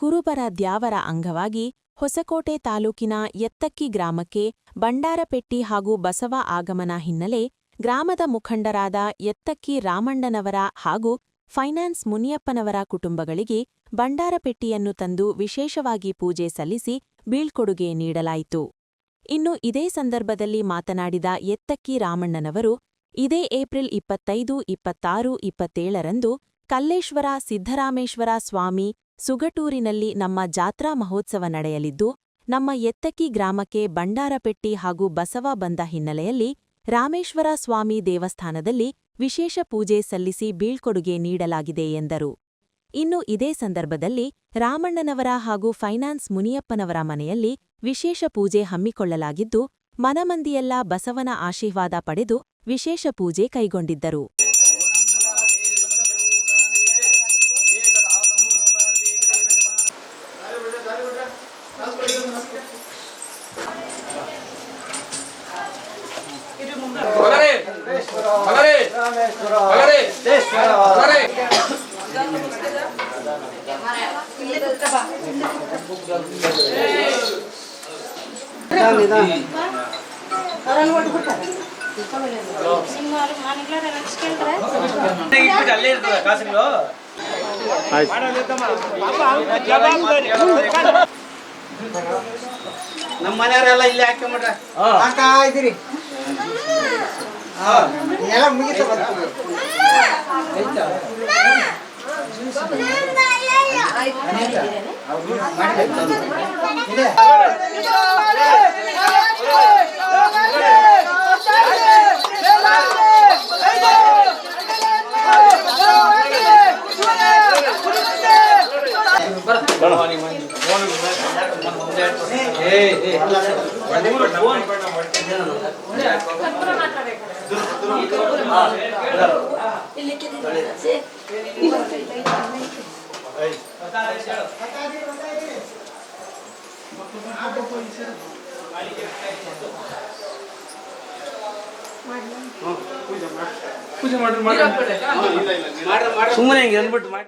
ಕುರುಬರ ದ್ಯಾವರ ಅಂಗವಾಗಿ ಹೊಸಕೋಟೆ ತಾಲೂಕಿನ ಎತ್ತಕ್ಕಿ ಗ್ರಾಮಕ್ಕೆ ಬಂಡಾರಪೆಟ್ಟಿ ಹಾಗೂ ಬಸವ ಆಗಮನ ಹಿನ್ನೆಲೆ ಗ್ರಾಮದ ಮುಖಂಡರಾದ ಎತ್ತಕ್ಕಿ ರಾಮಣ್ಣನವರ ಹಾಗೂ ಫೈನಾನ್ಸ್ ಮುನಿಯಪ್ಪನವರ ಕುಟುಂಬಗಳಿಗೆ ಬಂಡಾರಪೆಟ್ಟಿಯನ್ನು ತಂದು ವಿಶೇಷವಾಗಿ ಪೂಜೆ ಸಲ್ಲಿಸಿ ಬೀಳ್ಕೊಡುಗೆ ನೀಡಲಾಯಿತು. ಇನ್ನು ಇದೇ ಸಂದರ್ಭದಲ್ಲಿ ಮಾತನಾಡಿದ ಎತ್ತಕ್ಕಿ ರಾಮಣ್ಣನವರು ಇದೇ ಏಪ್ರಿಲ್ 25, 26, 27ರಂದು ಕಲ್ಲೇಶ್ವರ ಸಿದ್ದರಾಮೇಶ್ವರ ಸ್ವಾಮಿ ಸುಗಟೂರಿನಲ್ಲಿ ನಮ್ಮ ಜಾತ್ರಾ ಮಹೋತ್ಸವ ನಡೆಯಲಿದ್ದು, ನಮ್ಮ ಎತ್ತಕ್ಕಿ ಗ್ರಾಮಕ್ಕೆ ಬಂಡಾರಪೆಟ್ಟಿ ಹಾಗೂ ಬಸವ ಬಂದ ಹಿನ್ನೆಲೆಯಲ್ಲಿ ರಾಮೇಶ್ವರ ಸ್ವಾಮಿ ದೇವಸ್ಥಾನದಲ್ಲಿ ವಿಶೇಷ ಪೂಜೆ ಸಲ್ಲಿಸಿ ಬೀಳ್ಕೊಡುಗೆ ನೀಡಲಾಗಿದೆ ಎಂದರು. ಇನ್ನು ಇದೇ ಸಂದರ್ಭದಲ್ಲಿ ರಾಮಣ್ಣನವರ ಹಾಗೂ ಫೈನಾನ್ಸ್ ಮುನಿಯಪ್ಪನವರ ಮನೆಯಲ್ಲಿ ವಿಶೇಷ ಪೂಜೆ ಹಮ್ಮಿಕೊಳ್ಳಲಾಗಿದ್ದು, ಮನಮಂದಿಯೆಲ್ಲ ಬಸವನ ಆಶೀರ್ವಾದ ಪಡೆದು ವಿಶೇಷ ಪೂಜೆ ಕೈಗೊಂಡಿದ್ದರು. ನಮ್ಮ ಮನೆಯವರೆಲ್ಲ ಇಲ್ಲಿ ಹಾಕೊಂಡ್ಬಿಟ್ರೆ ಹಾಕ್ತಾ ಇದ್ದೀರಿ. ಎಲ್ಲ ಮುಗಿತ ಪೂಜೆ ಮಾಡಿ ಸುಮ್ಮನೆ ಅಂದ್ಬಿಟ್ಟು